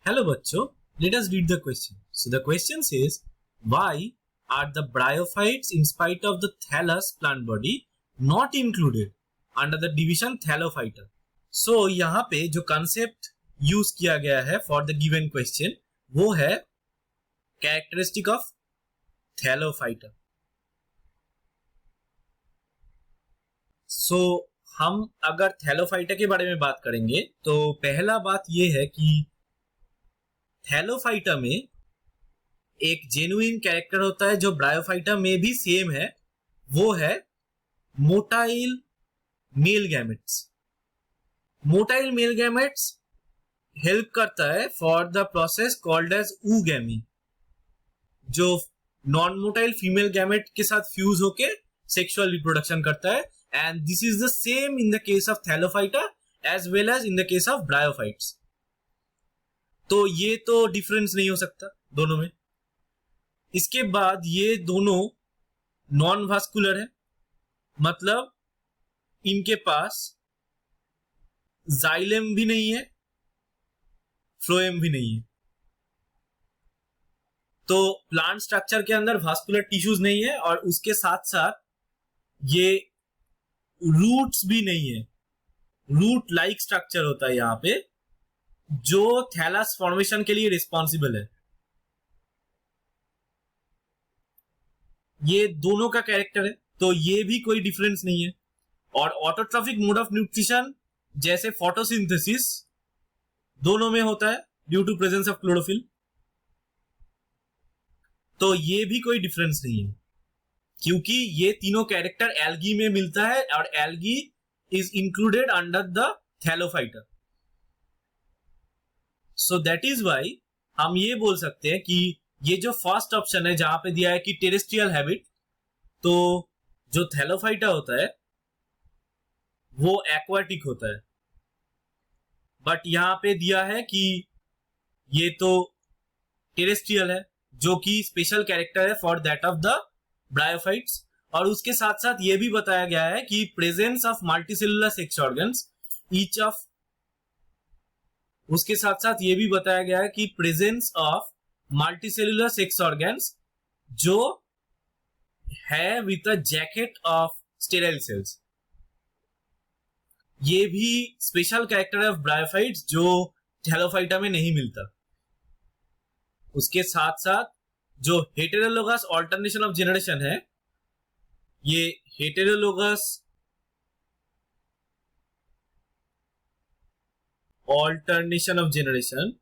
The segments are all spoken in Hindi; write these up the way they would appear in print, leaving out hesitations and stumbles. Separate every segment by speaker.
Speaker 1: Hello बच्चों, let us read the question. So the question says, why are the bryophytes in spite of the thallus plant body not included under the division thallophyta? So यहाँ पे जो concept use किया गया है for the given question वो है characteristic of thallophyta. So हम अगर थैलोफाइटा के बारे में बात करेंगे तो पहला बात ये है कि थैलोफाइटा में एक जेन्युइन कैरेक्टर होता है जो ब्रायोफाइटा में भी सेम है, वो है motile male gametes. Motile male gametes help करता है for the process called as oogammy, जो नॉन मोटाइल फीमेल गैमेट के साथ फ्यूज होके सेक्सुअल रिप्रोडक्शन करता है. And this is the same in the case of thallophyta as well as in the case of bryophytes. तो ये तो डिफरेंस नहीं हो सकता दोनों में. इसके बाद ये दोनों नॉन वास्कुलर है, मतलब इनके पास जाइलम भी नहीं है, फ्लोएम भी नहीं है. तो प्लांट स्ट्रक्चर के अंदर वास्कुलर टिश्यूज नहीं है और उसके साथ साथ ये रूट्स भी नहीं है. रूट लाइक स्ट्रक्चर होता है यहाँ पे जो थैलस फॉर्मेशन के लिए रिस्पॉन्सिबल है. ये दोनों का कैरेक्टर है, तो ये भी कोई डिफरेंस नहीं है. और ऑटोट्रॉफिक मोड ऑफ न्यूट्रिशन जैसे फोटोसिंथेसिस दोनों में होता है due to presence of chlorophyll, तो ये भी कोई डिफरेंस नहीं है क्योंकि ये तीनों कैरेक्टर एल्गी में मिलता है और algae is included under the thallophyta. So that is why हम ये बोल सकते हैं कि ये जो फर्स्ट ऑप्शन है जहां पे दिया है कि टेरेस्ट्रियल हैबिट, तो जो थैलोफाइटा होता है वो एक्वाटिक होता है, बट यहां पे दिया है कि ये तो टेरेस्ट्रियल है जो कि स्पेशल कैरेक्टर है for that of the bryophytes. और उसके साथ साथ ये भी बताया गया है कि presence of multicellular sex organs each of, उसके साथ साथ ये भी बताया गया है कि presence of multicellular sex organs जो है with a jacket of sterile cells, ये भी स्पेशल कैरेक्टर ऑफ ब्रायोफाइट्स जो थैलोफाइटा में नहीं मिलता. उसके साथ साथ जो हेटेरोलोगस ऑल्टरनेशन ऑफ जेनरेशन है, ये हेटेरोलोगस ऑल्टरनेशन ऑफ जेनरेशन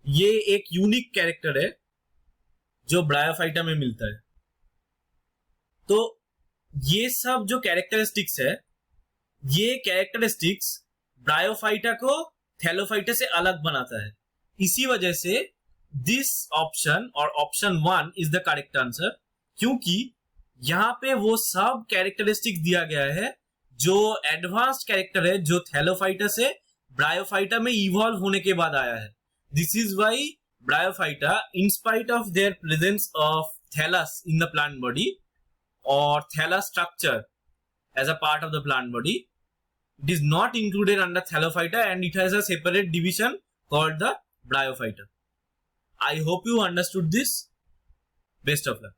Speaker 1: ये एक यूनिक कैरेक्टर है जो ब्रायोफाइटा में मिलता है. तो ये सब जो कैरेक्टरिस्टिक्स है, ये कैरेक्टरिस्टिक्स ब्रायोफाइटा को थैलोफाइटा से अलग बनाता है. इसी वजह से दिस ऑप्शन और option 1 is the correct answer, क्योंकि यहां पे वो सब कैरेक्टरिस्टिक दिया गया है जो एडवांस्ड कैरेक्टर है जो थैलोफाइटा से ब्रायोफाइटा में इवॉल्व होने के बाद आया है. This is why bryophyta in spite of their presence of thallus in the plant body और thallus structure as a part of the plant body, it is not included under thallophyta and it has a separate division called the bryophyta. I hope you understood this. Best of luck.